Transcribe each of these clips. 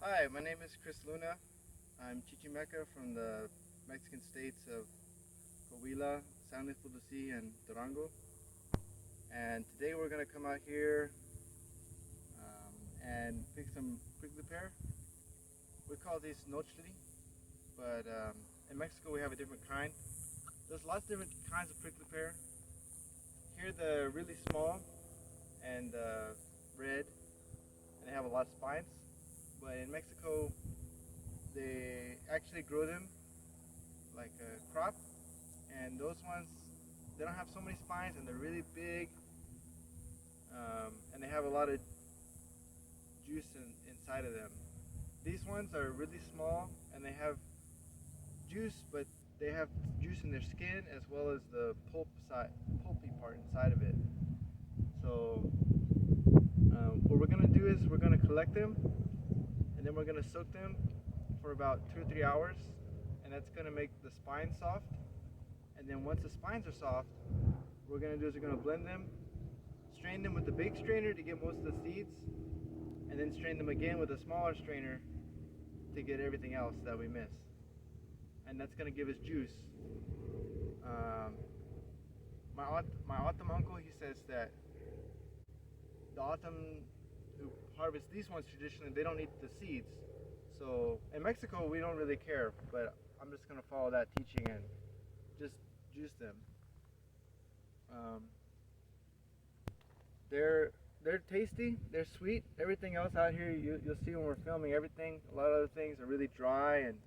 Hi, my name is Chris Luna. I'm Chichimeca from the Mexican states of Coahuila, San Luis Potosí, and Durango. And today we're going to come out here and pick some prickly pear. We call these nochli, but in Mexico we have a different kind. There's lots of different kinds of prickly pear. Here they're really small and red, and they have a lot of spines. But in Mexico, they actually grow them like a crop, and those ones they don't have so many spines, and they're really big, and they have a lot of juice inside of them. These ones are really small, and they have juice, but they have juice in their skin as well as the pulpy part inside of it. So what we're gonna do is we're gonna collect them, and then we're gonna soak them for about 2 or 3 hours, and that's gonna make the spines soft. And then once the spines are soft, what we're gonna do is we're gonna blend them, strain them with the big strainer to get most of the seeds, and then strain them again with a smaller strainer to get everything else that we miss. And that's gonna give us juice. Um, my autumn uncle, he says that the autumn who harvest these ones traditionally, they don't eat the seeds. So in Mexico, we don't really care, but I'm just gonna follow that teaching and just juice them. Um, they're they're tasty, they're sweet. Everything else out here, you'll see when we're filming everything. A lot of other things are really dry, and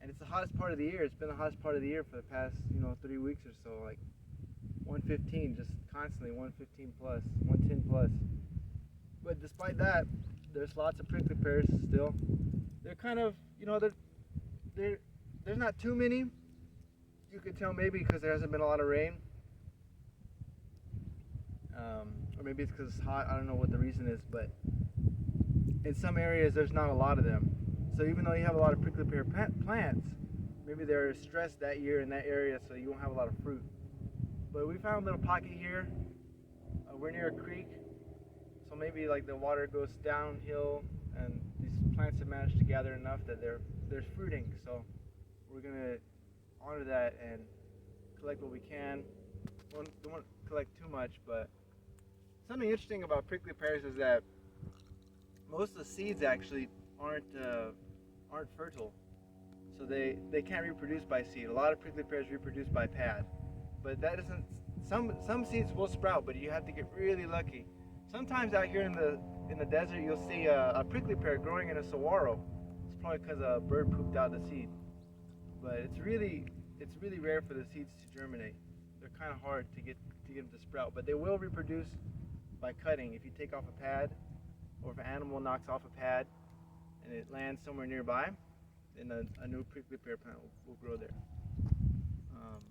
it's the hottest part of the year. It's been the hottest part of the year for the past 3 weeks or so. Like 115, just constantly 115 plus, 110 plus. But despite that, there's lots of prickly pears still. They're kind of, there's not too many. You could tell maybe because there hasn't been a lot of rain. Or maybe it's because it's hot. I don't know what the reason is, but in some areas there's not a lot of them. So even though you have a lot of prickly pear plants, maybe they're stressed that year in that area, so you won't have a lot of fruit. But we found a little pocket here. We're near a creek, so maybe like the water goes downhill, and these plants have managed to gather enough that there's fruiting. So we're gonna honor that and collect what we can. Don't want to collect too much, but something interesting about prickly pears is that most of the seeds actually aren't fertile, so they can't reproduce by seed. A lot of prickly pears reproduce by pad, but that isn't. Some seeds will sprout, but you have to get really lucky. Sometimes out here in the desert, you'll see a prickly pear growing in a saguaro. It's probably because a bird pooped out the seed, but it's really rare for the seeds to germinate. They're kind of hard to get them to sprout, but they will reproduce by cutting. If you take off a pad, or if an animal knocks off a pad and it lands somewhere nearby, then a new prickly pear plant will grow there. Um,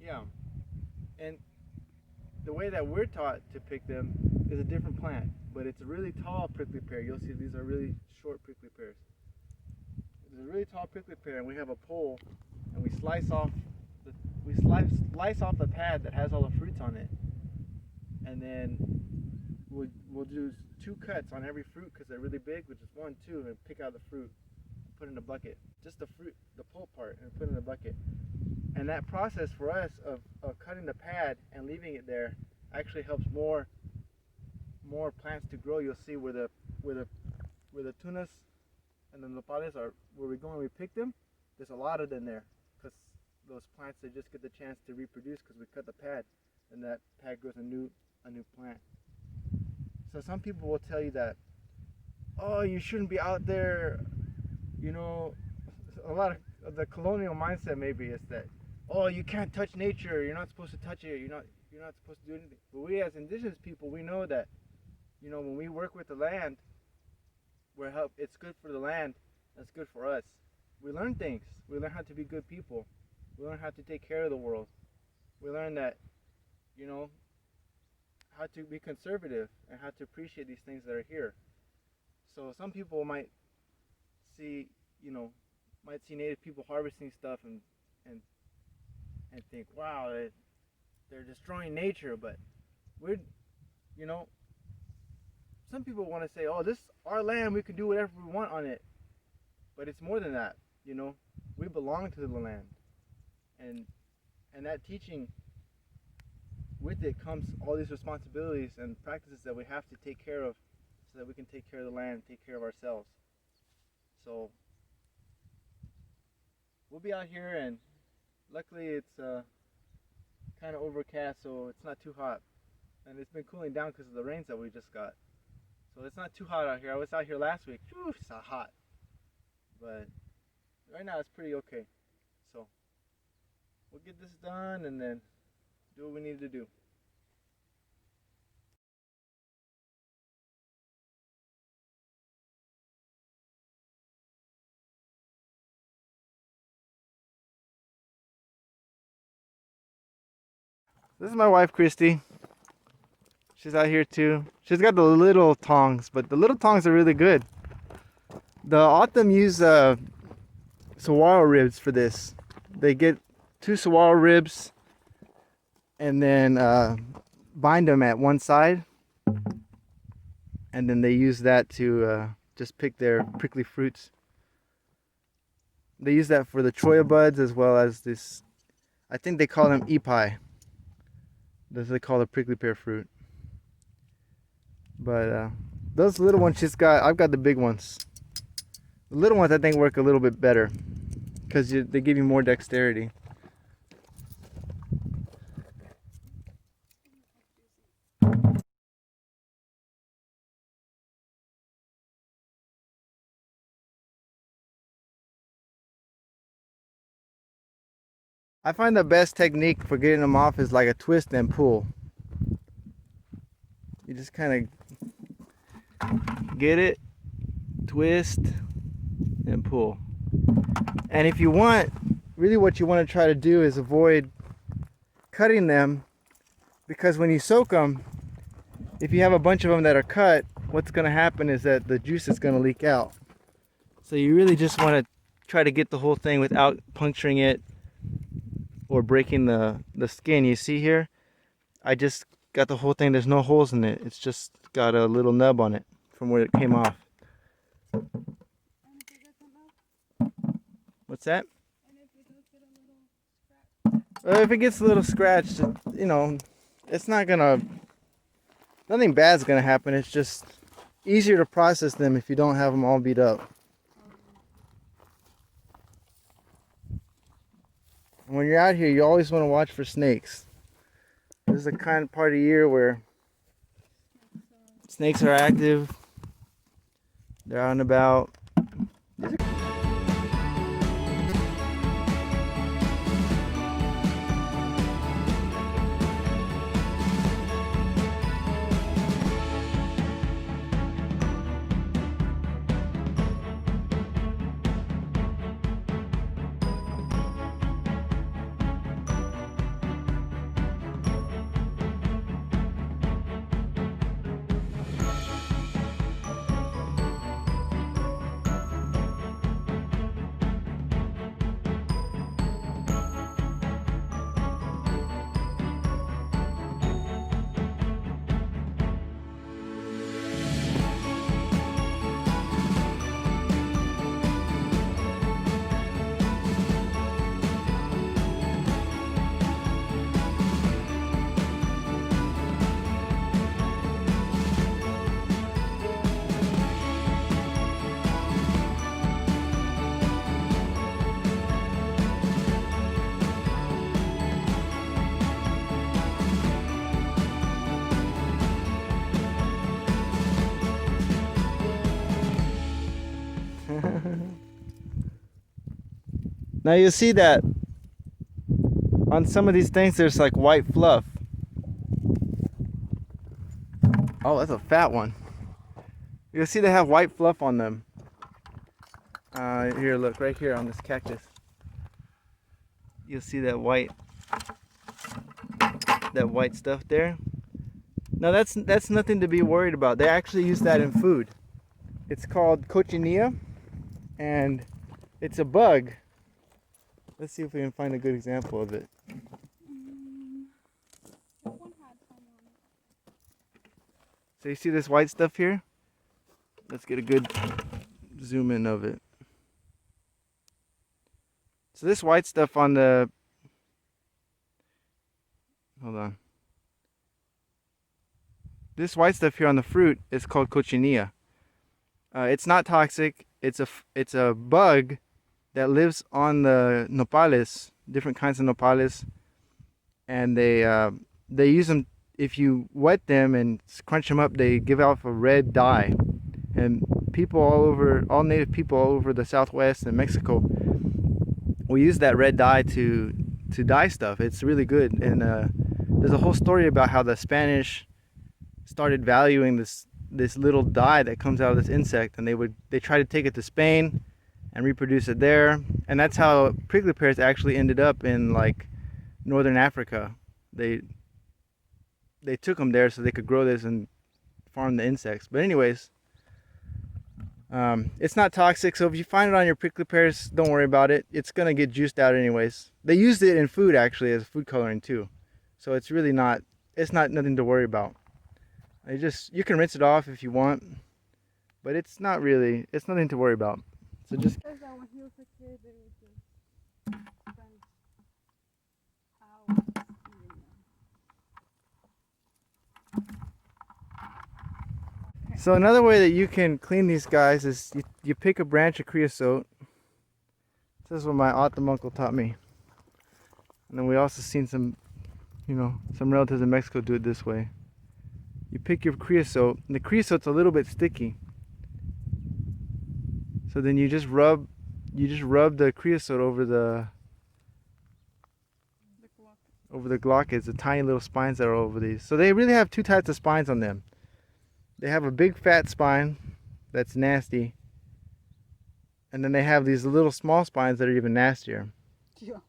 yeah, and the way that we're taught to pick them is a different plant, but it's a really tall prickly pear. You'll see these are really short prickly pears. It's a really tall prickly pear, and we have a pole, and we slice off the pad that has all the fruits on it, and then we'll do 2 cuts on every fruit because they're really big, which is 1, 2, and pick out the fruit, put in a bucket, just the fruit, the pulp part, and put in the bucket. And that process for us of cutting the pad and leaving it there actually helps more plants to grow. You'll see where the tunas and the nopales are, where we go and we pick them. There's a lot of them there because those plants, they just get the chance to reproduce because we cut the pad, and that pad grows a new plant. So some people will tell you that, oh, you shouldn't be out there. A lot of the colonial mindset maybe is that, oh, you can't touch nature. You're not supposed to touch it. You're not supposed to do anything. But we as indigenous people, we know that, when we work with the land, it's good for the land. It's good for us. We learn things. We learn how to be good people. We learn how to take care of the world. We learn that, how to be conservative and how to appreciate these things that are here. So some people might see, native people harvesting stuff and think, wow, they're destroying nature. But we're, some people want to say, oh, this is our land, we can do whatever we want on it. But it's more than that, you know. We belong to the land. And that teaching, with it comes all these responsibilities and practices that we have to take care of so that we can take care of the land, take care of ourselves. So we'll be out here, and luckily it's kind of overcast, so it's not too hot. And it's been cooling down because of the rains that we just got. So it's not too hot out here. I was out here last week. Whew, it's so hot. But right now it's pretty okay. So we'll get this done and then do what we need to do. This is my wife, Christy. She's out here too. She's got the little tongs, but the little tongs are really good. The Autumn use saguaro ribs for this. They get 2 saguaro ribs and then bind them at one side, and then they use that to just pick their prickly fruits. They use that for the cholla buds as well as this, I think they call them ipai. That's what they call the prickly pear fruit. But those little ones I've got the big ones. The little ones I think work a little bit better because they give you more dexterity. I find the best technique for getting them off is like a twist and pull. You just kind of get it, twist, and pull. And if you want, really what you want to try to do is avoid cutting them, because when you soak them, if you have a bunch of them that are cut, what's going to happen is that the juice is going to leak out. So you really just want to try to get the whole thing without puncturing it or breaking the skin. You see here, I just got the whole thing. There's no holes in it. It's just got a little nub on it from where it came off. What's that? If it gets a little scratched, you know, it's not gonna, nothing bad's gonna happen. It's just easier to process them if you don't have them all beat up. When you're out here, you always want to watch for snakes. This is the kind of part of year where snakes are active. They're out and about. Now you see that on some of these things there's like white fluff. Oh, that's a fat one. You'll see they have white fluff on them. Here, look, right here on this cactus. You'll see that white stuff there. Now that's nothing to be worried about. They actually use that in food. It's called cochinilla, and it's a bug. Let's see if we can find a good example of it. So you see this white stuff here? Let's get a good zoom in of it. So this white stuff on the, hold on. This white stuff here on the fruit is called cochinilla. It's not toxic. It's a bug that lives on the nopales, different kinds of nopales, and they use them. If you wet them and crunch them up, they give off a red dye. And people all over, all native people all over the Southwest and Mexico, will use that red dye to dye stuff. It's really good. And there's a whole story about how the Spanish started valuing this little dye that comes out of this insect, and they try to take it to Spain and reproduce it there. And that's how prickly pears actually ended up in like northern Africa. They took them there so they could grow this and farm the insects. But anyways, it's not toxic, so if you find it on your prickly pears, don't worry about it. It's gonna get juiced out anyways. They used it in food actually as food coloring too, so it's really not. It's not nothing to worry about. You can rinse it off if you want, but it's not really. It's nothing to worry about. So just. So another way that you can clean these guys is you pick a branch of creosote. This is what my Autumn uncle taught me. And then we also seen some relatives in Mexico do it this way. You pick your creosote, and the creosote's a little bit sticky. So then you just rub the creosote over the glock. It's the tiny little spines that are over these. So they really have two types of spines on them. They have a big fat spine that's nasty, and then they have these little small spines that are even nastier. Yeah.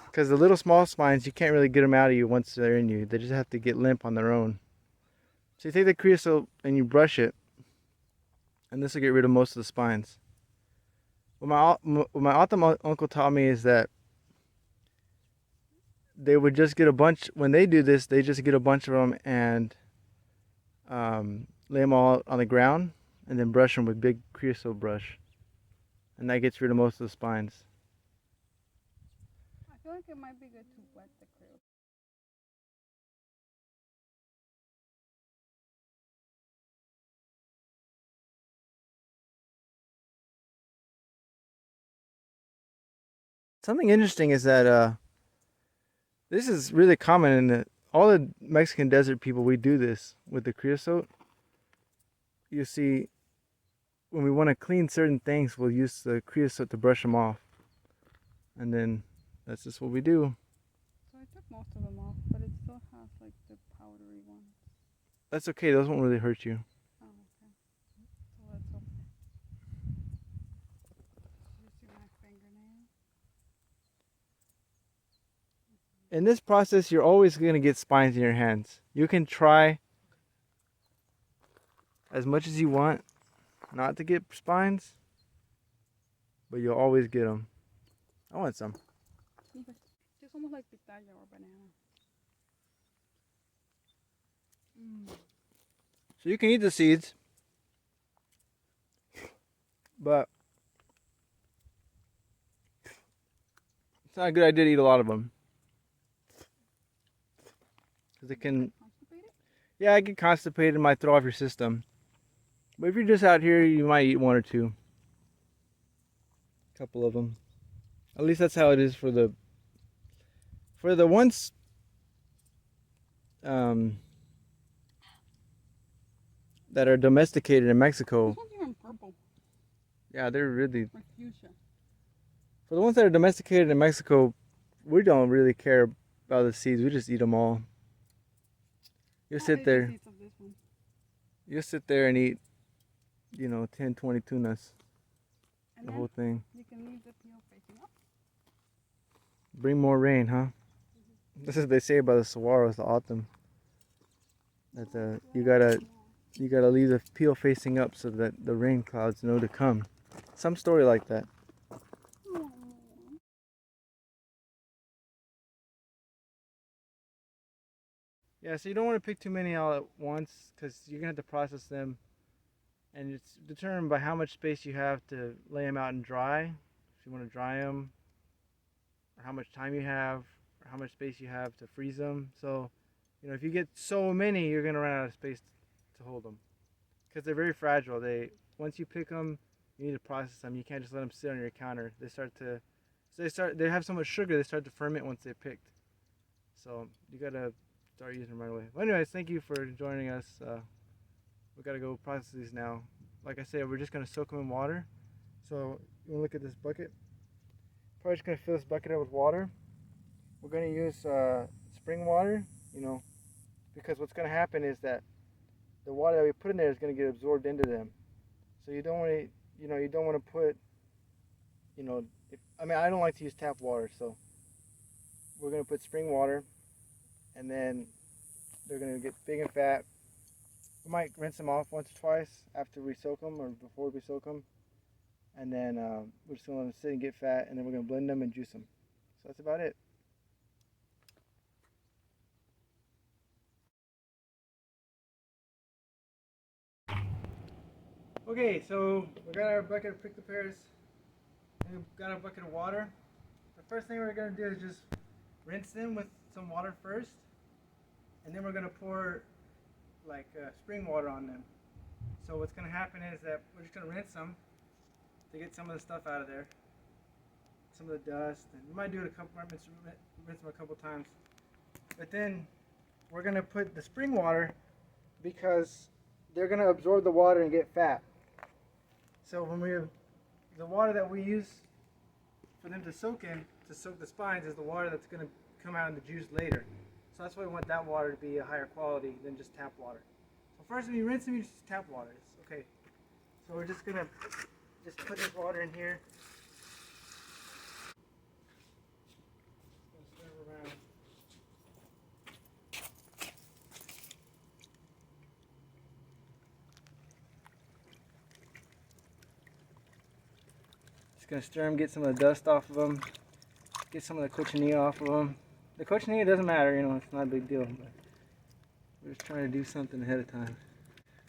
Because the little small spines, you can't really get them out of you once they're in you. They just have to get limp on their own. So you take the creosote and you brush it, and this will get rid of most of the spines. What my Autumn uncle taught me is that they would just get a bunch, when they do this, they just get a bunch of them and lay them all on the ground and then brush them with big creosote brush, and that gets rid of most of the spines. I feel like it might be good to wet the creosote. Something interesting is that this is really common in all the Mexican desert people. We do this with the creosote. You see, when we want to clean certain things, we'll use the creosote to brush them off. And then that's just what we do. So I took most of them off, but it still has like the powdery ones. That's okay, those won't really hurt you. Oh, okay. So let's hope. You see my fingernail? In this process, you're always going to get spines in your hands. You can try as much as you want not to get spines, but you'll always get them. I want some. It's almost like pitaya or banana. So you can eat the seeds, but it's not a good idea to eat a lot of them. Because it can, yeah, it get constipated, might throw off your system. But if you're just out here, you might eat one or two. A couple of them. At least that's how it is for the ones that are domesticated in Mexico. This one's even purple. Yeah, they're really. Like fuchsia. For the ones that are domesticated in Mexico, we don't really care about the seeds. We just eat them all. You'll sit there. You'll sit there and eat, 10, 20 tunas. The whole thing. You can leave the peel facing up. Bring more rain, huh? This is what they say about the saguaros, the autumn. That you gotta leave the peel facing up so that the rain clouds know to come. Some story like that. Yeah, so you don't want to pick too many all at once because you're gonna have to process them, and it's determined by how much space you have to lay them out and dry. If you want to dry them, or how much time you have, or how much space you have to freeze them. So, if you get so many, you're gonna run out of space to hold them because they're very fragile. Once you pick them, you need to process them. You can't just let them sit on your counter. They have so much sugar they start to ferment once they're picked. So you gotta start using them right away. Well, anyways, thank you for joining us. We gotta go process these now. Like I said, we're just gonna soak them in water. So you wanna look at this bucket? Probably just gonna fill this bucket up with water. We're gonna use spring water, because what's gonna happen is that the water that we put in there is gonna get absorbed into them. So you don't want to, you don't want to put, I don't like to use tap water, so we're gonna put spring water, and then they're gonna get big and fat. We might rinse them off once or twice after we soak them or before we soak them, and then we're just gonna let them sit and get fat, and then we're gonna blend them and juice them. So that's about it. Okay, so we got our bucket of prickly pears, and we've got our bucket of water. The first thing we're gonna do is just rinse them with some water first, and then we're gonna pour like spring water on them. So what's gonna happen is that we're just gonna rinse them to get some of the stuff out of there, some of the dust, and we might do it rinse them a couple times. But then we're gonna put the spring water because they're gonna absorb the water and get fat. So the water that we use for them to soak the spines is the water that's gonna come out in the juice later. So that's why we want that water to be a higher quality than just tap water. So first when you rinse them, you just tap water. It's okay. So we're just gonna put this water in here. Stir it around. Just gonna stir them, get some of the dust off of them, get some of the cochinilla off of them. The cochinilla doesn't matter, it's not a big deal. But we're just trying to do something ahead of time.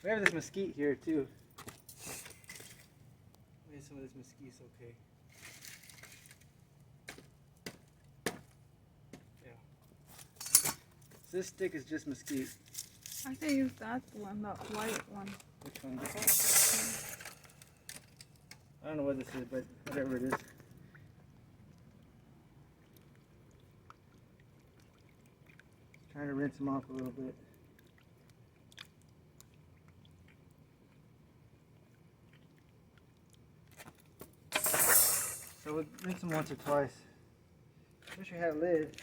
We have this mesquite here too. Maybe some of this mesquite's okay. Yeah. So this stick is just mesquite. I can use that one, that white one. Which one? I don't know what this is, but whatever it is. Trying to rinse them off a little bit. So we'll rinse them once or twice. Wish we had a lid.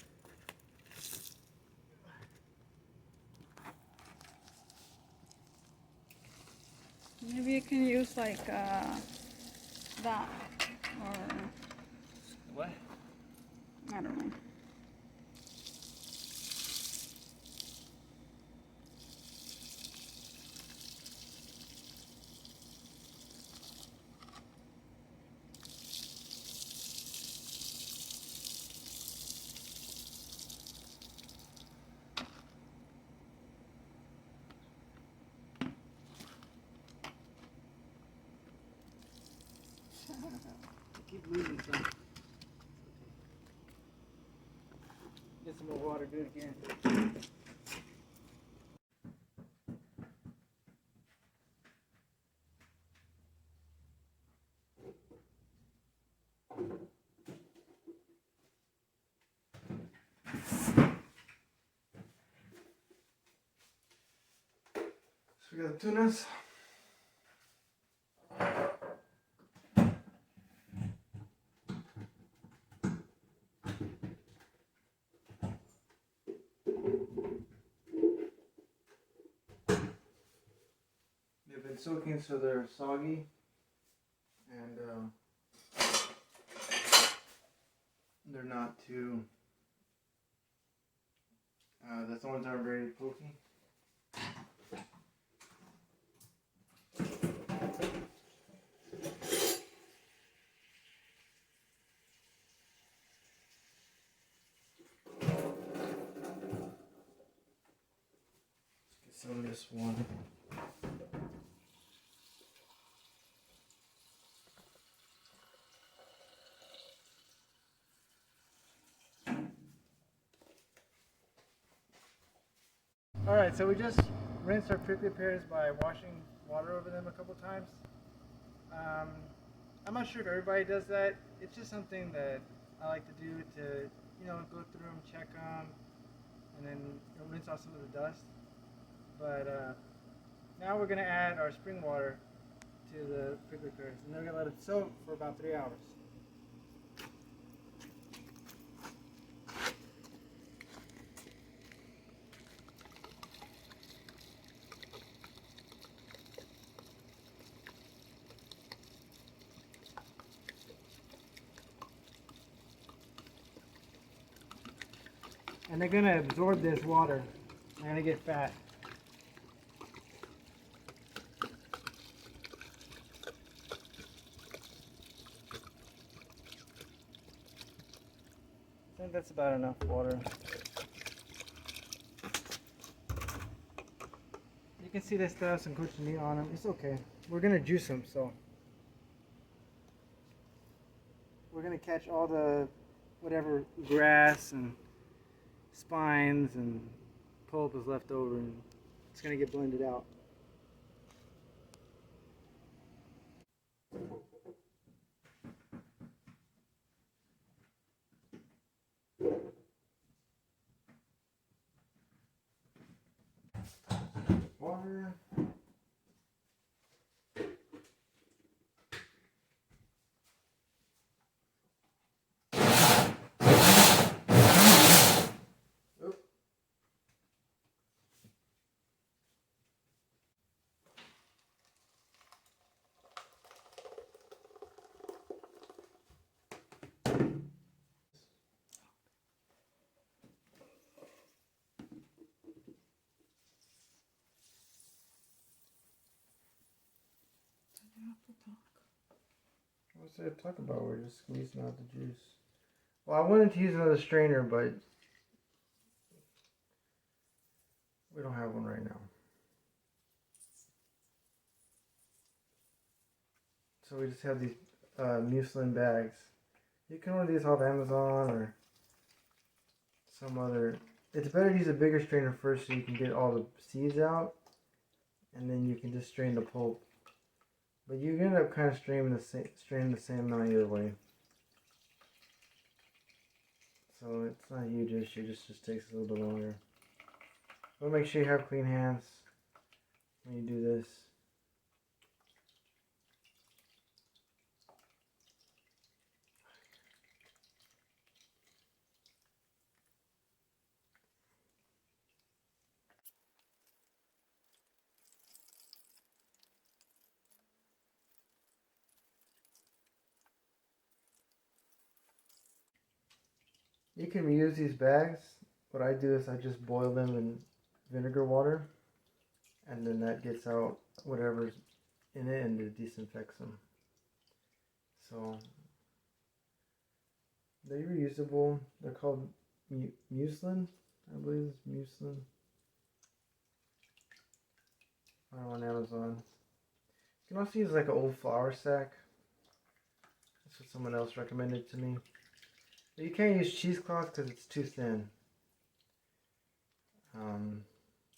Maybe you can use like that, or What? I don't know. Keep losing some. Get some more water, do it again. So we got the tunas. They've been soaking so they're soggy, and they're not too, the thorns aren't very pokey. So this one. Alright, so we just rinsed our prickly pears by washing water over them a couple times. I'm not sure if everybody does that. It's just something that I like to do to, go through them, check them, and then rinse off some of the dust. But now we're going to add our spring water to the prickly pears, and they're going to let it soak for about 3 hours. And they're going to absorb this water. They're going to get fat. I think that's about enough water. You can see they still have some cochinita on them. It's okay. We're going to juice them, so we're going to catch all the whatever grass and spines and pulp is left over, and it's going to get blended out. Water. What's there to talk about? We're just squeezing out the juice. Well, I wanted to use another strainer, but we don't have one right now. So we just have these muslin bags. You can order these off Amazon or some other. It's better to use a bigger strainer first so you can get all the seeds out, and then you can just strain the pulp. But you end up kind of straining the same amount either way. So it's not a huge issue, it just takes a little bit longer. But make sure you have clean hands when you do this. You can reuse these bags. What I do is I just boil them in vinegar water, and then that gets out whatever's in it and it disinfects them. So they're reusable. They're called muslin. I believe it's muslin. On Amazon. You can also use like an old flour sack. That's what someone else recommended to me. But you can't use cheesecloth because it's too thin.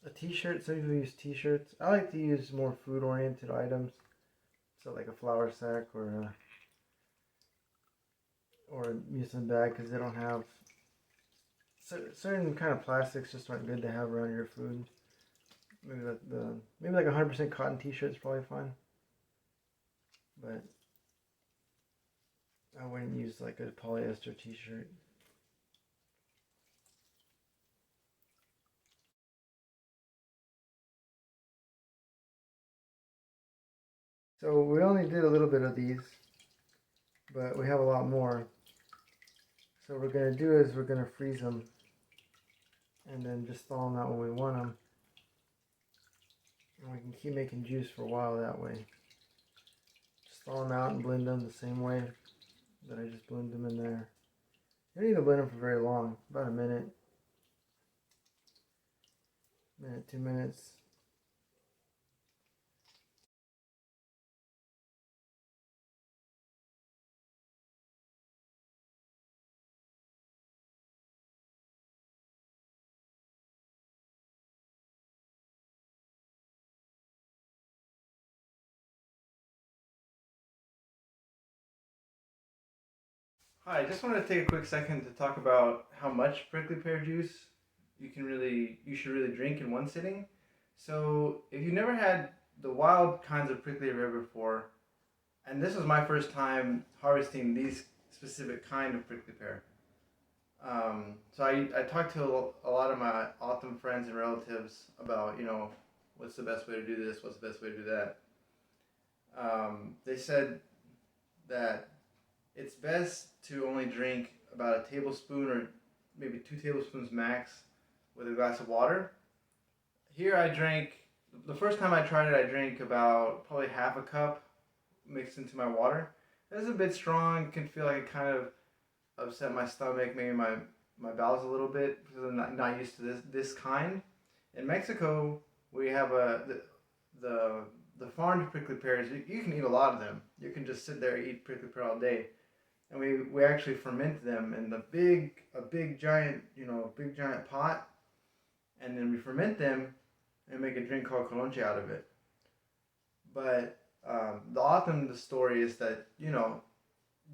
A t-shirt, some people use t-shirts. I like to use more food-oriented items. So like a flour sack or a muslin bag, because they don't have certain kind of plastics just aren't good to have around your food. Maybe like 100% cotton t-shirt is probably fine. But I wouldn't use like a polyester t-shirt. So we only did a little bit of these, but we have a lot more. So what we're going to do is we're going to freeze them and then just thaw them out when we want them. And we can keep making juice for a while that way. Just thaw them out and blend them the same way that I just blended them in there. You don't need to blend them for very long, about a minute, 2 minutes. Hi, I just wanted to take a quick second to talk about how much prickly pear juice you should really drink in one sitting. So, if you've never had the wild kinds of prickly pear before, and this was my first time harvesting these specific kind of prickly pear. So I talked to a lot of my autumn friends and relatives about, what's the best way to do this, what's the best way to do that. They said that it's best to only drink about a tablespoon or maybe 2 tablespoons max with a glass of water. Here I drank, the first time I tried it, I drank about probably half a cup mixed into my water. It was a bit strong, can feel like it kind of upset my stomach, maybe my bowels a little bit because I'm not used to this kind. In Mexico, we have the farmed prickly pears. You can eat a lot of them. You can just sit there and eat prickly pear all day. And we actually ferment them in a big giant pot, and then we ferment them and make a drink called colonche out of it. But the story is that you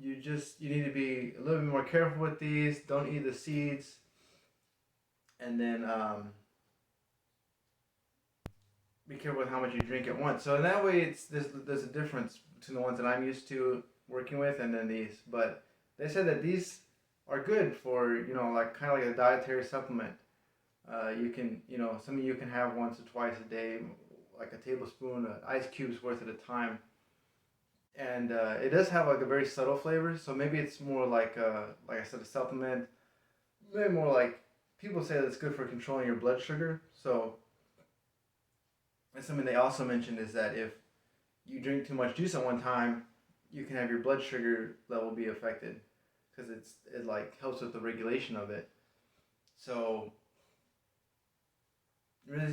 need to be a little bit more careful with these. Don't eat the seeds, and then be careful with how much you drink at once. So in that way, there's a difference between the ones that I'm used to working with and then these. But they said that these are good for like kind of like a dietary supplement. You can some of you can have once or twice a day, like a tablespoon, ice cubes worth at a time. And it does have like a very subtle flavor, so maybe it's more like I said, a supplement. Maybe more like people say that it's good for controlling your blood sugar. So, and something they also mentioned is that if you drink too much juice at one time, you can have your blood sugar level be affected because it like helps with the regulation of it. So, really,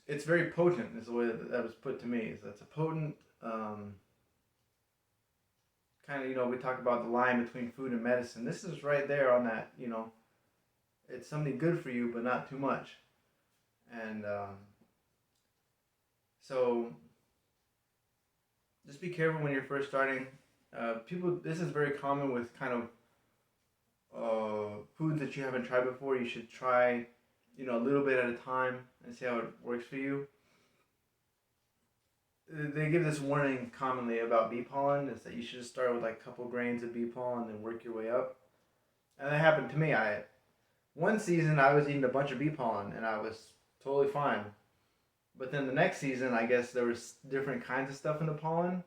it's very potent. Is the way that was put to me. So it's a potent. Kind of, we talk about the line between food and medicine. This is right there on that, it's something good for you, but not too much. And so just be careful when you're first starting. This is very common with kind of foods that you haven't tried before. You should try, a little bit at a time and see how it works for you. They give this warning commonly about bee pollen is that you should just start with like a couple grains of bee pollen and then work your way up. And that happened to me. One season I was eating a bunch of bee pollen and I was totally fine. But then the next season, I guess there was different kinds of stuff in the pollen,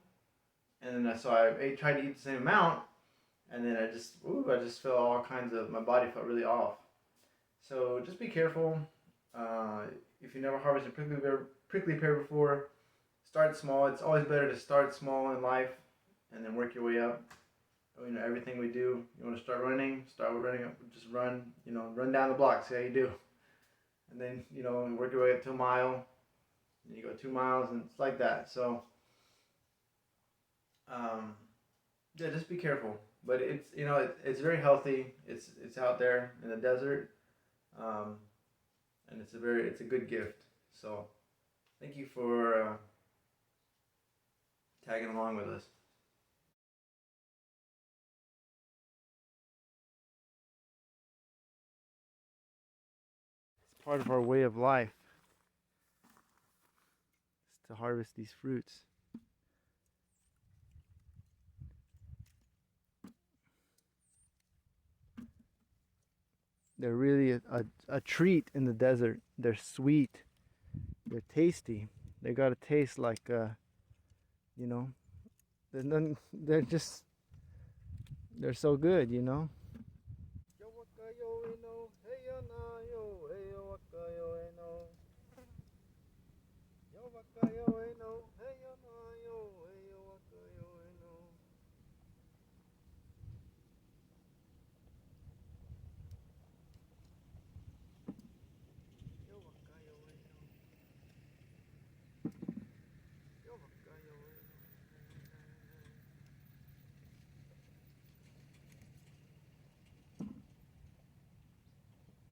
and then so I tried to eat the same amount, and then I just felt all kinds of, my body felt really off. So just be careful. If you never harvested prickly pear before, start small. It's always better to start small in life and then work your way up. Everything we do, you want to start with running up, just run, run down the block, see how you do. And then, work your way up to a mile, and you go 2 miles, and it's like that. So, yeah, just be careful. But it's very healthy. It's out there in the desert, and it's a good gift. So, thank you for tagging along with us. It's part of our way of life, is to harvest these fruits. They're really a treat in the desert. They're sweet. They're tasty. They gotta taste like, they're so good,